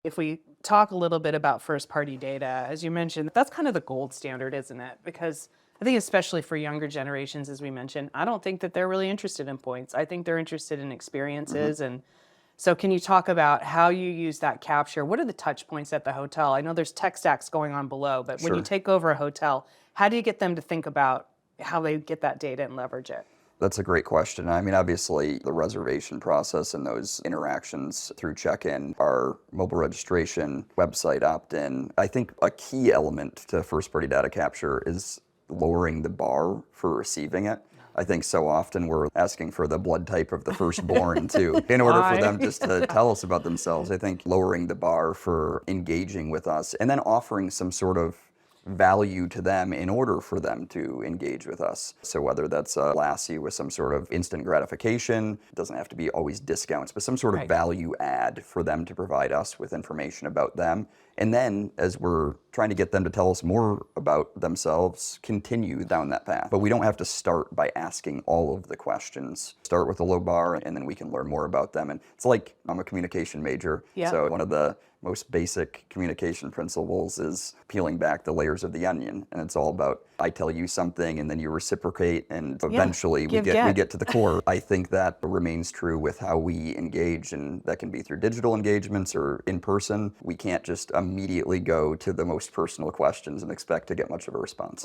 If we talk a little bit about first party data, as you mentioned, that's kind of the gold standard, isn't it? Because I think especially for younger generations, as we mentioned, I don't think that they're really interested in points. I think they're interested in Hmm. experiences. And so can you talk about how you use that capture? What are the touch points at the hotel? I know there's tech stacks going on below, but when you Sure. take over a hotel, how do you get them to think about how they get that data and leverage it? That's a great question. I mean, obviously, the reservation process and those interactions through check-in, our mobile registration, website opt-in. I think a key element to first-party data capture is lowering the bar for receiving it. I think so often we're asking for the blood type of the firstborn too, in order for Why? them just to tell us about themselves. I think lowering the bar for engaging with us and then offering some sort of value to them in order for them to engage with us. So whether that's a lassie with some sort of instant gratification, it doesn't have to be always discounts, but some sort of Right. value add for them to provide us with information about them. And then as we're trying to get them to tell us more about themselves, continue down that path. But we don't have to start by asking all of the questions. Start with a low bar and then we can learn more about them. And it's like I'm a communication major. Yeah. So one of the most basic communication principles is peeling back the layers of the onion. And it's all about I tell you something and then you reciprocate and Yeah. eventually we Give, get get. to the core. I think that remains true with how we engage, and that can be through digital engagements or in person. We can't just immediately go to the most personal questions and expect to get much of a response.